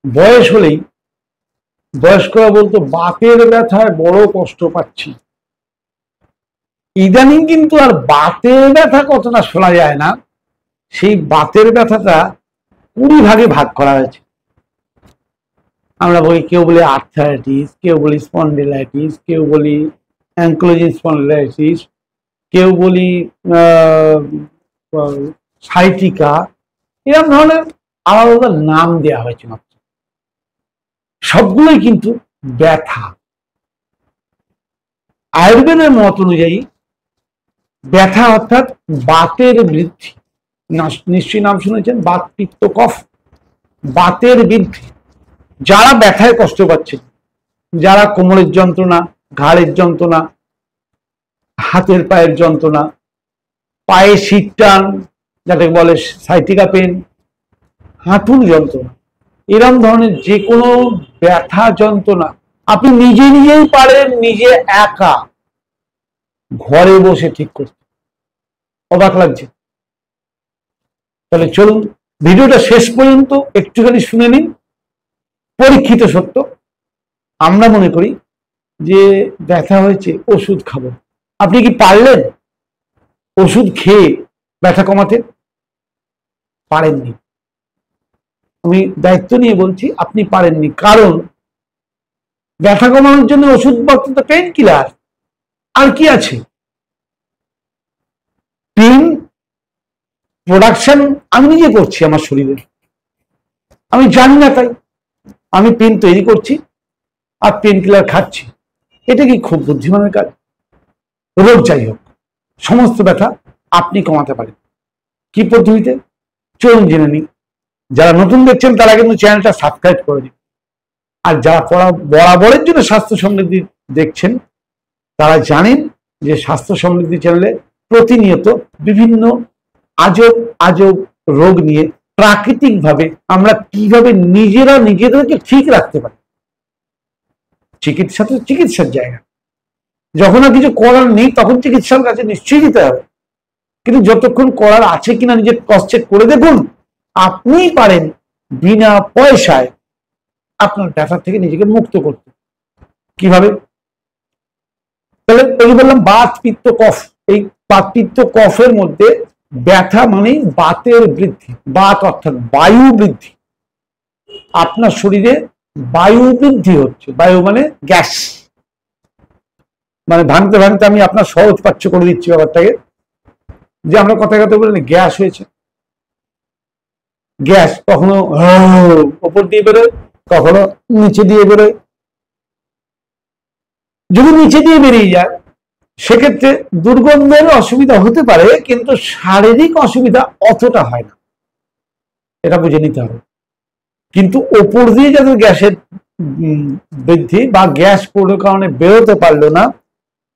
বয়স হলেই বয়স্করা বলতো বাতের ব্যথায় বড় কষ্ট পাচ্ছি। ইদানিং কিন্তু আর বাতের ব্যথা কতটা শোনা যায় না। সেই বাতের ব্যথাটা 20 ভাগে ভাগ করা হয়েছে। আমরা বলি, কেউ বলি আর্থারাইটিস, কেউ বলি স্পন্ডিলাইটিস, কেউ বলি অ্যাঙ্কোলজিং স্পন্ডিলাইটিস, কেউ বলি সাইটিকা। এরকম ধরনের আলাদা আলাদা নাম দেওয়া হয়েছে। মাত্র সবগুলোই কিন্তু ব্যথা। আয়ুর্বেদের মত অনুযায়ী ব্যথা অর্থাৎ বাতের বৃদ্ধি। নিশ্চয়ই নাম শুনেছেন, বাত পিত্ত কফ, বাতের বৃদ্ধি। যারা ব্যথায় কষ্ট পাচ্ছে, যারা কোমরের যন্ত্রণা, ঘাড়ের যন্ত্রণা, হাতের পায়ের যন্ত্রণা, পায়ে শীত টান, যাকে বলে সাইটিকা পেন, হাঁটুর যন্ত্রণা, এরকম ধরনের যে কোনো ব্যথা যন্ত্রণা আপনি নিজেই পারেন নিজে একা ঘরে বসে ঠিক করতে। অবাক লাগছে? তাহলে চলুন ভিডিওটা শেষ পর্যন্ত একটুখানি শুনে নিন। পরীক্ষিত সত্য। আমরা মনে করি যে ব্যথা হয়েছে, ওষুধ খাবো। আপনি কি পারলেন ওষুধ খেয়ে ব্যথা কমাতে? পারেননি। আমি দায়িত্ব নিয়ে বলছি, আপনি পারেননি। কারণ ব্যথা কমানোর জন্য ওষুধ বলতে পেন কিলার, আর কি আছে? পেন প্রোডাকশন আমি নিজে করছি আমার শরীরে, আমি জানি না, তাই আমি পেন তৈরি করছি আর পেন কিলার খাচ্ছি। এটা কি খুব বুদ্ধিমানের কাজ? রোগ যাই হোক, সমস্ত ব্যথা আপনি কমাতে পারেন। কি পদ্ধতিতে? চলুন জেনে নিন। যারা নতুন দেখছেন তারা কিন্তু চ্যানেলটা সাবস্ক্রাইব করে দিন। আর যারা বরাবরের জন্য স্বাস্থ্য সমৃদ্ধি দেখছেন তারা জানেন যে স্বাস্থ্য সমৃদ্ধি চ্যানেলে প্রতিনিয়ত বিভিন্ন আজব আজব রোগ নিয়ে প্রাকৃতিকভাবে আমরা কিভাবে নিজেদেরকে ঠিক রাখতে পারি। চিকিৎসার জায়গা, যখন আর কিছু করার নেই তখন চিকিৎসার কাছে নিশ্চয়ই যেতে হবে। কিন্তু যতক্ষণ করার আছে কিনা নিজের ক্রস চেক করে দেখুন। আপনিই পারেন বিনা পয়সায় আপনার ব্যথা থেকে নিজেকে মুক্ত করতে। কিভাবে? তাহলে এই বললাম বাত পিত্ত কফ। এই বাত পিত্ত কফের মধ্যে ব্যথা মানেই বাতের বৃদ্ধি। বাত অর্থাৎ বায়ু বৃদ্ধি। আপনার শরীরে বায়ু বৃদ্ধি হচ্ছে। বায়ু মানে গ্যাস। মানে ভাঙতে ভাঙতে আমি আপনার সহজ পাচ্য করে দিচ্ছি ব্যাপারটাকে, যে আমরা কথায় কথা বলি গ্যাস হয়েছে। গ্যাস কখনো উপর দিয়ে বেরোয়, কখনো নিচে দিয়ে বেরোয়। যদি নিচে দিয়ে বেরিয়ে যায় সেক্ষেত্রে দুর্গন্ধের অসুবিধা হতে পারে, কিন্তু শারীরিক অসুবিধা অতটা হয় না, এটা বুঝে নিতে হবে। কিন্তু ওপর দিয়ে যাদের গ্যাসের বৃদ্ধি বা গ্যাস কোনো কারণে বেরোতে পারলো না,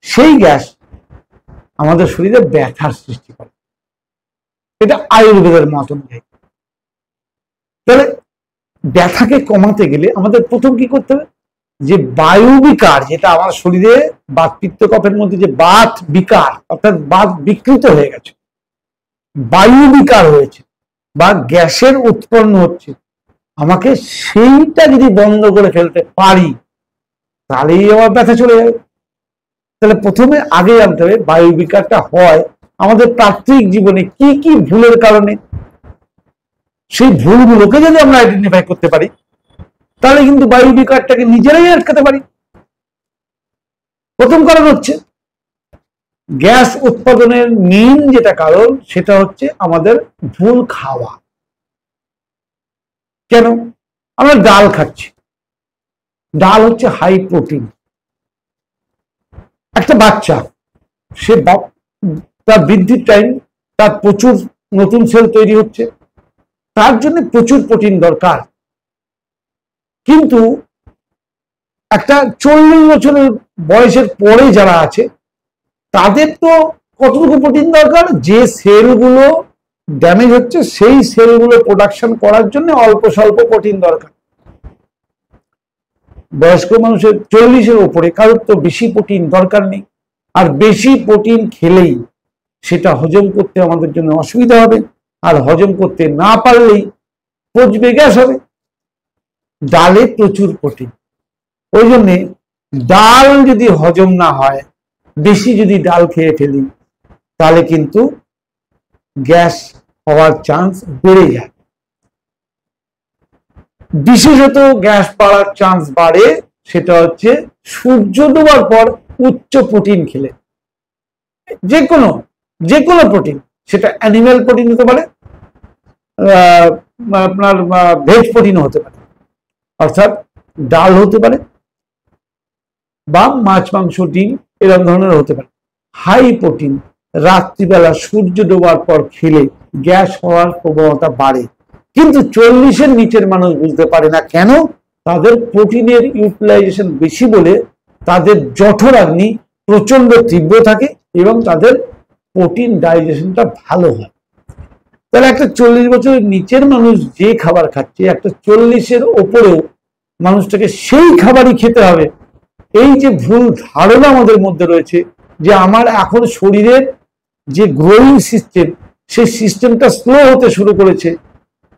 সেই গ্যাস আমাদের শরীরে ব্যথার সৃষ্টি করে। এটা আয়ুর্বেদের মত অনুযায়ী। তাহলে ব্যথাকে কমাতে গেলে আমাদের প্রথম কি করতে হবে? যে বায়ু বিকার, যেটা আমার শরীরে বাত পিত্ত কফের মধ্যে যে বাত বিকার অর্থাৎ বাত বিকৃত হয়ে গেছে, বায়ু বিকার হয়েছে বা গ্যাসের উৎপন্ন হচ্ছে, আমাকে সেইটা যদি বন্ধ করে ফেলতে পারি তাহলেই আমার ব্যথা চলে যাবে। তাহলে প্রথমে আগে জানতে হবে বায়ু বিকারটা হয় আমাদের প্রাত্যহিক জীবনে কি কি ভুলের কারণে। সেই ভুলগুলোকে যদি আমরা আইডেন্টিফাই করতে পারি তাহলে কিন্তু বায়ু বিকারটাকে নিজেরাই আটকাতে পারি। প্রথম কারণ হচ্ছে গ্যাস উৎপাদনের মেইন যেটা কারণ সেটা হচ্ছে আমাদের ভুল খাওয়া। কেন? আমরা ডাল খাচ্ছি। ডাল হচ্ছে হাই প্রোটিন। একটা বাচ্চা সে তার বৃদ্ধির টাইম, তার প্রচুর নতুন সেল তৈরি হচ্ছে, তার জন্য প্রচুর প্রোটিন দরকার। কিন্তু একটা 40 বছরের বয়সের পরে যারা আছে তাদের তো কতটুকু প্রোটিন দরকার? যে সেলগুলো ড্যামেজ হচ্ছে সেই সেলগুলো প্রোডাকশন করার জন্য অল্প স্বল্প প্রোটিন দরকার। বয়স্ক মানুষের 40-এর উপরে কারোর তো বেশি প্রোটিন দরকার নেই। আর বেশি প্রোটিন খেলেই সেটা হজম করতে আমাদের জন্য অসুবিধা হবে, আর হজম করতে না পারলেই পচবে, গ্যাস হবে। ডালে প্রচুর প্রোটিন। ওই জন্যে ডাল যদি হজম না হয়, বেশি যদি ডাল খেয়ে ফেলি, তাহলে কিন্তু গ্যাস হওয়ার চান্স বেড়ে যায়। বিশেষত গ্যাস বাড়ার চান্স বাড়ে সেটা হচ্ছে সূর্য ডোবার পর উচ্চ প্রোটিন খেলে। যে কোনো প্রোটিন, সেটা অ্যানিমেল প্রোটিন হতে পারে, আপনার ভেজ প্রোটিনও হতে পারে, অর্থাৎ ডাল হতে পারে বা মাছ মাংস ডিম এরকম ধরনের হতে পারে। হাই প্রোটিন রাত্রিবেলা সূর্য ডোবার পর খেলে গ্যাস হওয়ার প্রবণতা বাড়ে। কিন্তু 40-এর নিচের মানুষ বুঝতে পারে না কেন, তাদের প্রোটিনের ইউটিলাইজেশন বেশি বলে তাদের জঠরাগ্নি প্রচন্ড তীব্র থাকে এবং তাদের প্রোটিন ডাইজেশনটা ভালো হয়। তাহলে একটা 40 বছরের নিচের মানুষ যে খাবার খাচ্ছে, একটা 40-এর ওপরেও মানুষটাকে সেই খাবারই খেতে হবে, এই যে ভুল ধারণা আমাদের মধ্যে রয়েছে যে আমার এখন শরীরের যে গ্রোয়িং সিস্টেম, সেই সিস্টেমটা স্লো হতে শুরু করেছে,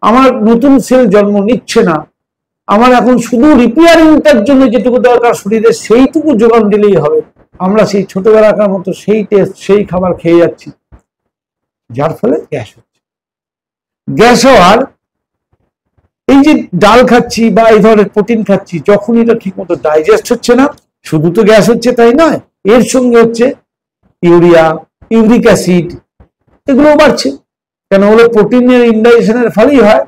আমার নতুন সেল জন্ম নিচ্ছে না, আমার এখন শুধু রিপেয়ারিংটার জন্য যেটুকু দরকার শরীরে সেইটুকু যোগান দিলেই হবে, আমরা সেই ছোটবেলাকার মতো সেই টেস্ট সেই খাবার খেয়ে যাচ্ছি, যার ফলে গ্যাস হচ্ছে। গ্যাস হওয়ার এই যে ডাল খাচ্ছি বা এই ধরনের প্রোটিন খাচ্ছি, যখন এটা ঠিক মতো ডাইজেস্ট হচ্ছে না, শুধু তো গ্যাস হচ্ছে তাই নয়, এর সঙ্গে হচ্ছে ইউরিয়া, ইউরিক অ্যাসিড, এগুলোও বাড়ছে। কেন হলো প্রোটিনের ইনডাইজেশনের ফলেই হয়।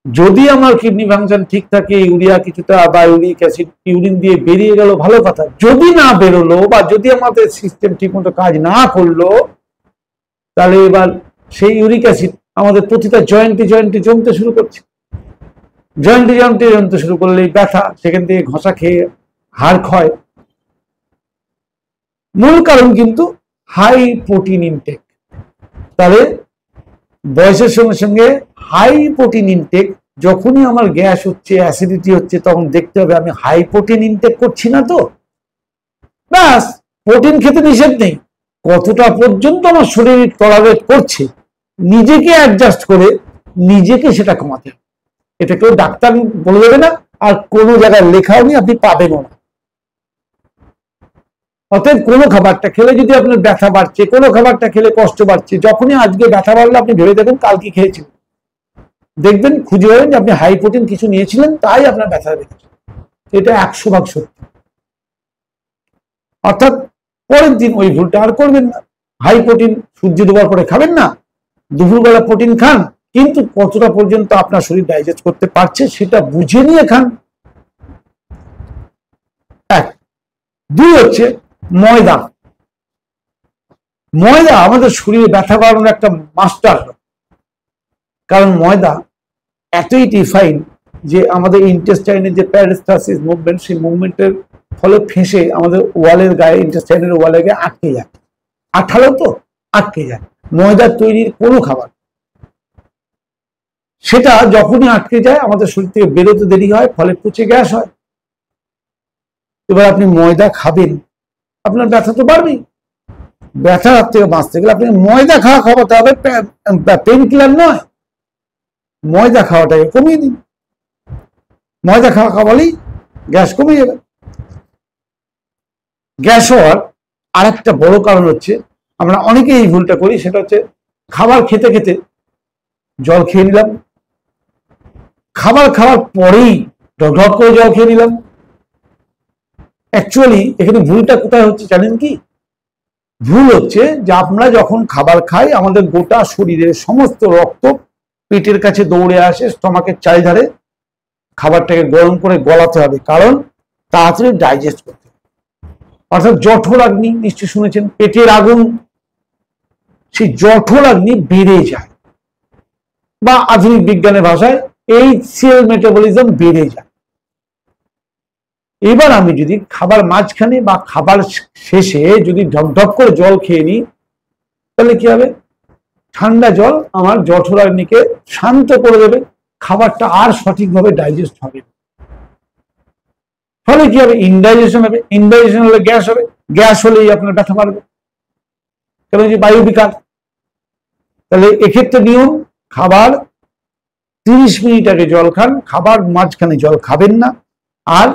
যদি আমার কিডনি ফাংশন ঠিক থাকে, ইউরিয়া কিছুটা বা ইউরিক অ্যাসিড ইউরিন দিয়ে বেরিয়ে গেল ভালো কথা, যদি না বেরোলো বা যদি আমাদের সিস্টেম ঠিক মতো কাজ না করলো, তাহলে এবার সেই ইউরিক অ্যাসিড আমাদের প্রতিটা জয়েন্টে জয়েন্টে জমতে শুরু করছে। জয়েন্টে জয়েন্টে জমতে শুরু করলেই ব্যথা, সেখান থেকে ঘষা খেয়ে হাড় ক্ষয়। মূল কারণ কিন্তু হাই প্রোটিন ইনটেক। তাহলে বয়সের সঙ্গে সঙ্গে হাই প্রোটিন ইনটেক, যখনই আমার গ্যাস হচ্ছে, অ্যাসিডিটি হচ্ছে, তখন দেখতে হবে আমি হাই প্রোটিন ইনটেক করছি না তো। ব্যাস, প্রোটিন খেতে নিষেধ নেই, কতটা পর্যন্ত আমার শরীর টলারেট করছে, নিজেকে অ্যাডজাস্ট করে নিজেকে সেটা কমাতে হবে। এটা কেউ ডাক্তার বলে দেবে না, আর কোনো জায়গায় লেখাও নেই, আপনি পাবেনও না। অতএব কোনো খাবারটা খেলে যদি আপনার ব্যথা বাড়ছে, কোনো খাবারটা খেলে কষ্ট বাড়ছে, যখনই আজকে ব্যথা বাড়লে আপনি ভেবে দেখুন কাল কি খেয়েছিলেন, দেখবেন খুঁজে পাবেন যে আপনি হাই প্রোটিন কিছু নিয়েছিলেন, তাই আপনার ব্যথা বেড়েছে। এটা 100% সত্যি। অর্থাৎ পরের দিন ওই ভুলটা আর করবেন না। হাই প্রোটিন সূর্য ডোবার পরে খাবেন না, দুপুরবেলা প্রোটিন খান, কিন্তু কতটা পর্যন্ত আপনার শরীর ডাইজেস্ট করতে পারছে সেটা বুঝে নিয়ে খান। এক। দুই হচ্ছে ময়দা। ময়দা আমাদের শরীরে ব্যথা বাড়ানোর একটা মাস্টার, কারণ ময়দা এতই রিফাইন যে আমাদের ইন্টেস্টাইনের যে প্যারিস্টালসিস মুভমেন্ট, সেই মুভমেন্টের ফলে ফেঁসে আমাদের ওয়ালের গায়ে, ইন্টেস্টাইনের ওয়ালের গায়ে আটকে যায়। আঠালো তো আটকে যায়। ময়দার তৈরির কোনো খাবার, সেটা যখনই আটকে যায় আমাদের শরীর থেকে বেরোতে দেরি হয়, ফলে পচে গ্যাস হয়। এবার আপনি ময়দা খাবেন, আপনার ব্যথা তো বাড়বেই। ব্যথার হাত থেকে বাঁচতে গেলে আপনি ময়দা খাওয়াতে হবে, পেন কিলার নয়। ময়দা খাওয়াটাকে কমিয়ে দিন, ময়দা খাওয়ালেই গ্যাস কমে যাবে। গ্যাস হওয়ার আর একটা বড় কারণ হচ্ছে, আমরা অনেকে এই ভুলটা করি, সেটা হচ্ছে খাবার খেতে খেতে জল খেয়ে নিলাম, খাবার খাওয়ার পরেই ঢক করে জল খেয়ে নিলাম। অ্যাকচুয়ালি এখানে ভুলটা কোথায় হচ্ছে জানেন কি? ভুল হচ্ছে যে আমরা যখন খাবার খাই, আমাদের গোটা শরীরের সমস্ত রক্ত পেটের কাছে দৌড়ে আসে, স্টমাকের চারিধারে খাবারটাকে গরম করে গলাতে হবে, কারণ তাড়াতাড়ি ডাইজেস্ট করতে। অর্থাৎ জঠরাগ্নি নিশ্চয়ই শুনেছেন, পেটের আগুন, সেই জঠরাগ্নি বেড়ে যায়, বা আধুনিক বিজ্ঞানের ভাষায় HCl মেটাবলিজম বেড়ে যায়। এবার আমি যদি খাবার মাঝখানে বা খাবার শেষে যদি ঢকঢক করে জল খেয়ে নিই, তাহলে কি হবে? ঠান্ডা জল আমার জঠরাগ্নিকে শান্ত করে দেবে, খাবারটা আর সঠিকভাবে ডাইজেস্ট হবে। ফলে কি হবে? ইনডাইজেশন হবে, ইনডাইজেশন হলে গ্যাস হবে, গ্যাস হলেই আপনার ব্যথা বাড়বে, কারণ যে বায়ু বিকার। তাহলে এক্ষেত্রে নিয়ম, খাবার 30 মিনিট আগে জল খান, খাবার মাঝখানে জল খাবেন না, আর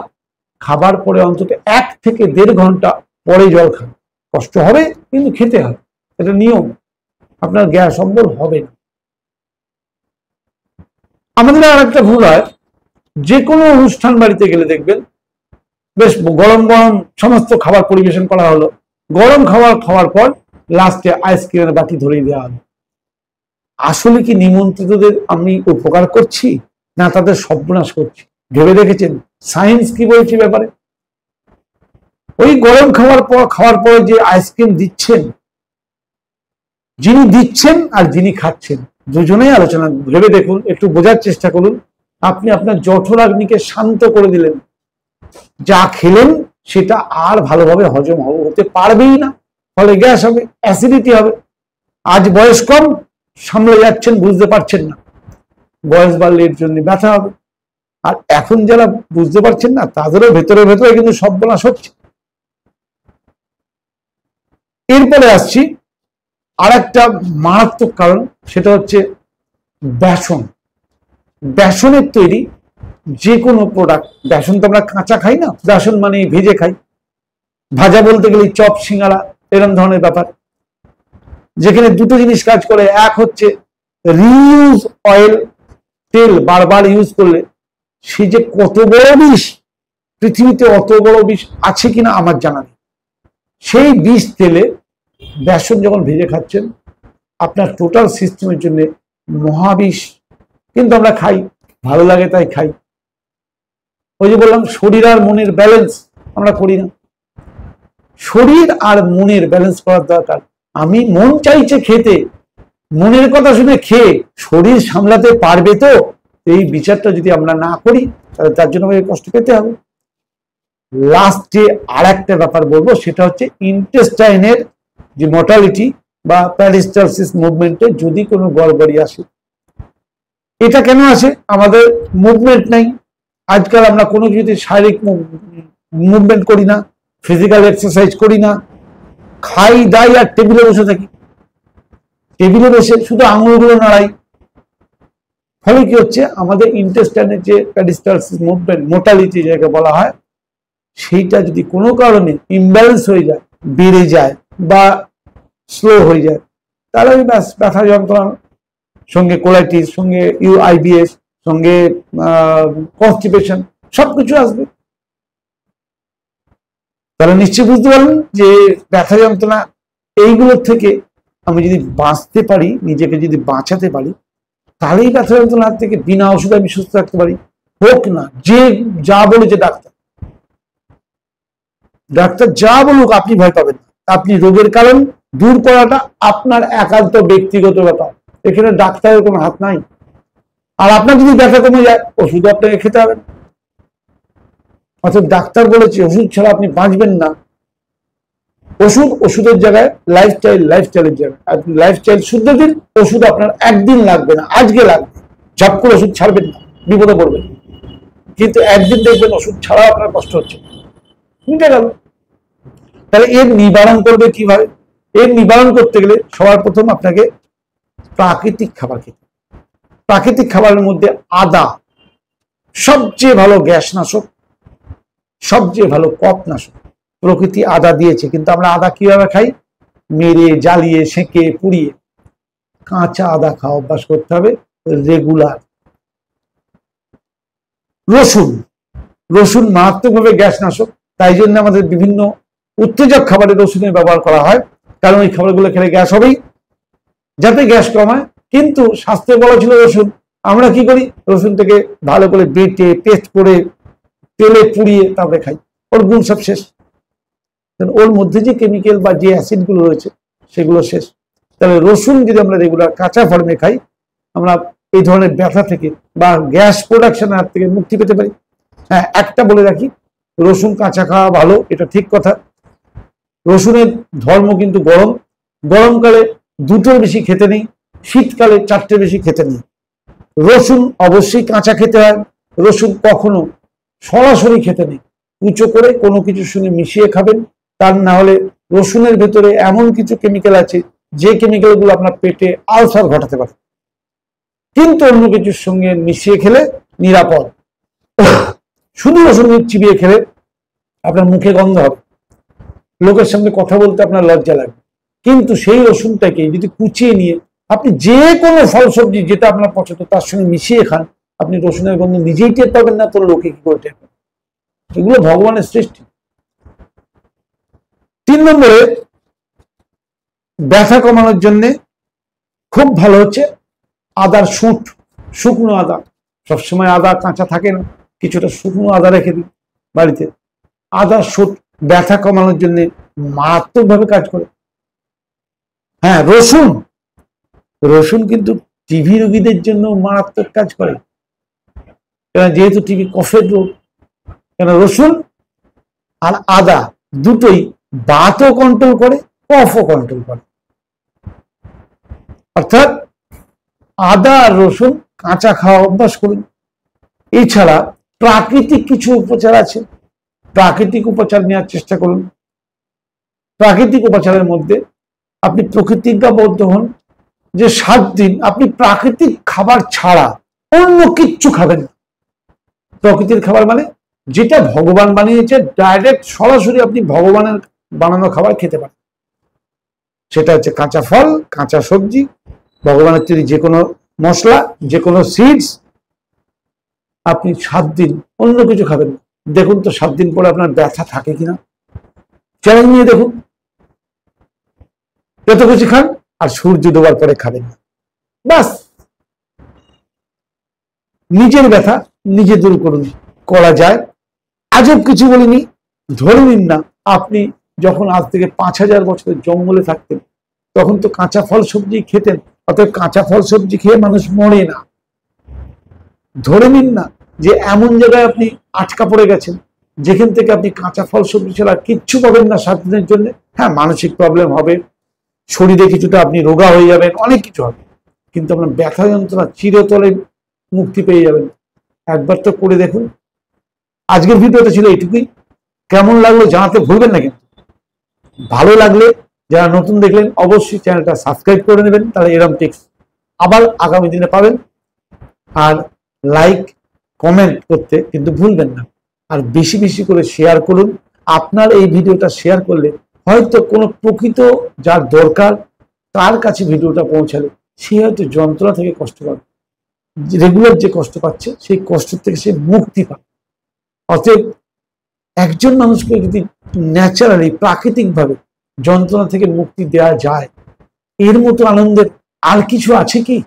খাবার পরে অন্তত 1 থেকে 1.5 ঘন্টা পরে জল খান। কষ্ট হবে কিন্তু খেতে হবে, এটা নিয়ম, আপনার গ্যাস অম্বল হবে না। আমাদের আর একটা ভুল হয়, যে কোনো অনুষ্ঠান বাড়িতে গেলে দেখবেন বেশ গরম গরম সমস্ত খাবার পরিবেশন করা হলো, গরম খাবার খাওয়ার পর লাস্টে আইসক্রিমের বাটি ধরিয়ে দেওয়া হলো। আসলে কি নিমন্ত্রিতদের আমি উপকার করছি না তাদের সর্বনাশ করছি? ভেবে দেখেছেন সায়েন্স কি বলছে ব্যাপারে? ওই গরম খাওয়ার পর যে আইসক্রিম দিচ্ছেন, যিনি দিচ্ছেন আর যিনি খাচ্ছেন দুজনেই আলোচনা, ভেবে দেখুন, একটু বোঝার চেষ্টা করুন। আপনি আপনার জঠরাগ্নিকে শান্ত করে দিলেন, যা খেলেন সেটা আর ভালোভাবে হজম হতে পারবেই না, ফলে গ্যাস হবে, অ্যাসিডিটি হবে। আজ বয়স কম, সামলে যাচ্ছেন, বুঝতে পারছেন না, বয়স বাড়লে এর জন্য ব্যথা হবে। আর এখন যারা বুঝতে পারছেন না তাদেরও ভেতরে ভেতরে কিন্তু সর্বনাশ হচ্ছে। এরপরে আসছি আর একটা মারাত্মক কারণ, সেটা হচ্ছে বেসন। বেসনের তৈরি যে কোনো প্রোডাক্ট, বেসন তো আমরা কাঁচা খাই না, বেসন মানে ভেজে খাই, ভাজা বলতে গেলে চপ সিঙ্গারা এরকম ধরনের ব্যাপার, যেখানে দুটো জিনিস কাজ করে। এক হচ্ছে রিইউজ অয়েল, তেল বারবার ইউজ করলে সে যে কত বড় বিষ, পৃথিবীতে অত বড় বিষ আছে কিনা আমার জানা নেই। সেই বিষ তেলে বেসন যখন ভেজে খাচ্ছেন, আপনার টোটাল সিস্টেমের জন্য মহাবিষ। কিন্তু আমরা খাই, ভালো লাগে তাই খাই। ওই যে বললাম শরীর আর মনের ব্যালেন্স আমরা করি না। শরীর আর মনের ব্যালেন্স করার দরকার। আমি মন চাইছে খেতে, মনের কথা শুনে খেয়ে শরীর সামলাতে পারবে তো? এই বিচারটা যদি আমরা না করি তাহলে তার জন্য আমাকে কষ্ট পেতে হবে। লাস্টে আর একটা ব্যাপার বলবো, সেটা হচ্ছে ইন্টেস্টাইনের যে মর্টালিটি বা প্যারিস্টালসিস মুভমেন্টে যদি কোনো গড়বড়ি আসে। এটা কেন আসে? আমাদের মুভমেন্ট নাই। আজকাল আমরা কোনো যদি শারীরিক মুভমেন্ট করি না, ফিজিক্যাল এক্সারসাইজ করি না, খাই দাই আর টেবিলে বসে থাকি, টেবিলে বসে শুধু আঙুলগুলো নাড়াই। ফলে কি হচ্ছে, আমাদের ইন্টেস্টাইনের যে প্যারিস্টালসিস মুভমেন্ট মোটালিটি যাকে বলা হয়, সেইটা যদি কোনো কারণে ইমব্যালেন্স হয়ে যায়, বেড়ে যায় বা স্লো হয়ে যায়, তাহলে ওই ব্যথা যন্ত্রণা সঙ্গে কোলাইটিস, সঙ্গে ইউআইবিএস, সঙ্গে কনস্টিপেশন সবকিছু আসবে। তাহলে নিশ্চয়ই বুঝতে পারলেন যে ব্যথা যন্ত্রণা এইগুলোর থেকে আমি যদি বাঁচতে পারি, নিজেকে যদি বাঁচাতে পারি, তাহলেই ব্যথা যন্ত্রণার থেকে বিনা ওষুধে আমি সুস্থ থাকতে পারি। হোক না যে যা বলেছে ডাক্তার, ডাক্তার যা বলুক আপনি ভয় পাবেন না। আপনি রোগের কারণ দূর করাটা আপনার একান্ত ব্যক্তিগত ব্যাপার, এখানে ডাক্তারের কোনো হাত নাই। আর আপনার যদি ব্যথা কমে যায়, ওষুধ আপনাকে খেতে হবে। অর্থাৎ ডাক্তার বলেছে ওষুধ ছাড়া আপনি বাঁচবেন না। ওষুধের জায়গায় লাইফস্টাইলের জায়গায় আপনি লাইফস্টাইল শুদ্ধ দিন, ওষুধ আপনার একদিন লাগবে না, আজকে লাগবে। ঝপ করে ওষুধ ছাড়বেন না, বিপদে পড়বেন। কিন্তু একদিন দেখবেন ওষুধ ছাড়াও আপনার কষ্ট হচ্ছে, মিটে গেল। তাহলে এর নিবারণ করবে কিভাবে? এর নিবারণ করতে গেলে সবার প্রথম আপনাকে প্রাকৃতিক খাবার খেতে। প্রাকৃতিক খাবারের মধ্যে আদা সবচেয়ে ভালো গ্যাস নাশক, সবচেয়ে ভালো কফ নাশক। প্রকৃতি আদা দিয়েছে, কিন্তু আমরা আদা কিভাবে খাই? মেরে, জ্বালিয়ে, সেঁকে, পুড়িয়ে। কাঁচা আদা খাওয়া অভ্যাস করতে হবে রেগুলার। রসুন মারাত্মকভাবে গ্যাস নাশক, তাই জন্য আমাদের বিভিন্ন উত্তেজক খাবারে রসুনের ব্যবহার করা হয়, কারণ ওই খাবারগুলো খেলে গ্যাস হবেই, যাতে গ্যাস কমায়। কিন্তু স্বাস্থ্যে বলা ছিল রসুন, আমরা কি করি? রসুন থেকে ভালো করে বেটে পেস্ট করে তেলে পুড়িয়ে তারপরে খাই, ওর গুণ সব শেষ। ওর মধ্যে যে কেমিক্যাল বা যে অ্যাসিড গুলো রয়েছে সেগুলো শেষ। তাহলে রসুন যদি আমরা রেগুলার কাঁচা ফর্মে খাই, আমরা এই ধরনের ব্যথা থেকে বা গ্যাস প্রোডাকশনের হাত থেকে মুক্তি পেতে পারি। হ্যাঁ, একটা বলে রাখি, রসুন কাঁচা খাওয়া ভালো, এটা ঠিক কথা। রসুনের ধর্ম কিন্তু গরম, গরমকালে 2টোর বেশি খেতে নেই, শীতকালে 4টের বেশি খেতে নেই। রসুন অবশ্যই কাঁচা খেতে হয়, রসুন কখনো সরাসরি খেতে নেই, কুচো করে কোনো কিছুর সঙ্গে মিশিয়ে খাবেন। তার না হলে রসুনের ভেতরে এমন কিছু কেমিক্যাল আছে যে কেমিক্যালগুলো আপনার পেটে আলসার ঘটাতে পারে। কিন্তু অন্য কিছুর সঙ্গে মিশিয়ে খেলে নিরাপদ। শুধু রসুন চিবিয়ে খেলে আপনার মুখে গন্ধ হবে, লোকের সঙ্গে কথা বলতে আপনার লজ্জা লাগবে। কিন্তু সেই রসুনটাকে যদি কুচিয়ে নিয়ে আপনি যে কোনো ফল সবজি যেটা আপনার পছন্দ তার সঙ্গে মিশিয়ে খান, আপনি রসুনের গন্ধ নিজেই টের পাবেন না, তো লোকে কি করে টের পাবেন? এগুলো ভগবানের সৃষ্টি। 3 নম্বরে ব্যথা কমানোর জন্য খুব ভালো হচ্ছে আদার শুঁট, শুকনো আদা। সবসময় আদা কাঁচা থাকে না, কিছুটা শুকনো আদা রেখে দিন বাড়িতে। আদার শুঁট ব্যথা কমানোর জন্য মারাত্মকভাবে কাজ করে। হ্যাঁ, রসুন, রসুন কিন্তু টিভি রোগীদের জন্য মারাত্মক কাজ করে, যেহেতু টিভি কফের রোগ। কেন, রসুন আর আদা দুটোই বাতও কন্ট্রোল করে, কফও কন্ট্রোল করে। অর্থাৎ আদা আর রসুন কাঁচা খাওয়া অভ্যাস করুন। এছাড়া প্রাকৃতিক কিছু উপচার আছে, প্রাকৃতিক উপচার নেওয়ার চেষ্টা করুন। প্রাকৃতিক উপচারের মধ্যে আপনি প্রতিজ্ঞাবদ্ধ হন যে 7 দিন আপনি প্রাকৃতিক খাবার ছাড়া অন্য কিচ্ছু খাবেন না। প্রকৃতির খাবার মানে যেটা ভগবান বানিয়েছে, ডাইরেক্ট সরাসরি আপনি ভগবানের বানানো খাবার খেতে পারেন। সেটা হচ্ছে কাঁচা ফল, কাঁচা সবজি, ভগবানের তৈরি যে কোনো মশলা, যে কোনো সিডস। আপনি 7 দিন অন্য কিছু খাবেন না। দেখুন তো 7 দিন পরে আপনার ব্যথা থাকে কিনা, চ্যালেঞ্জ নিয়ে দেখুন। যত কিছু খান আর সূর্য ডোবার পরে খাবেন না, বাস। নিজের ব্যথা নিজে দূর করুন, করা যায়। আজব কিছু বলিনি। ধরে নিন না আপনি যখন আজ থেকে 5000 বছরের জঙ্গলে থাকতেন, তখন তো কাঁচা ফল সবজি খেতেন। অতএব কাঁচা ফল সবজি খেয়ে মানুষ মরে না। ধরে নিন না যে এমন জায়গায় আপনি আটকা পড়ে গেছেন যেখান থেকে আপনি কাঁচা ফল সবজি ছাড়া কিচ্ছু পাবেন না 7 দিনের জন্য। হ্যাঁ, মানসিক প্রবলেম হবে, শরীরে কিছুটা আপনি রোগা হয়ে যাবেন, অনেক কিছু হবে, কিন্তু আপনার ব্যথা যন্ত্রণা চিরতরে মুক্তি পেয়ে যাবেন। একবার তো করে দেখুন। আজকের ভিডিওটা ছিল এইটুকুই। কেমন লাগলো জানাতে ভুলবেন না কিন্তু। ভালো লাগলে যারা নতুন দেখলেন অবশ্যই চ্যানেলটা সাবস্ক্রাইব করে নেবেন, তাহলে এরকম টিপস আবার আগামী দিনে পাবেন। আর লাইক কমেন্ট করতে কিন্তু ভুলবেন না। আর বেশি বেশি করে শেয়ার করুন। আপনার এই ভিডিওটা শেয়ার করলে হয়তো কোনো প্রকৃত যার দরকার তার কাছে ভিডিওটা পৌঁছালে সে হয়তো যন্ত্রণা থেকে কষ্ট পাবে, রেগুলার যে কষ্ট পাচ্ছে সেই কষ্ট থেকে সে মুক্তি পাবে। অতএব একজন মানুষকে যদি ন্যাচারালি প্রাকৃতিকভাবে যন্ত্রণা থেকে মুক্তি দেওয়া যায়, এর মতো আনন্দের আর কিছু আছে কি?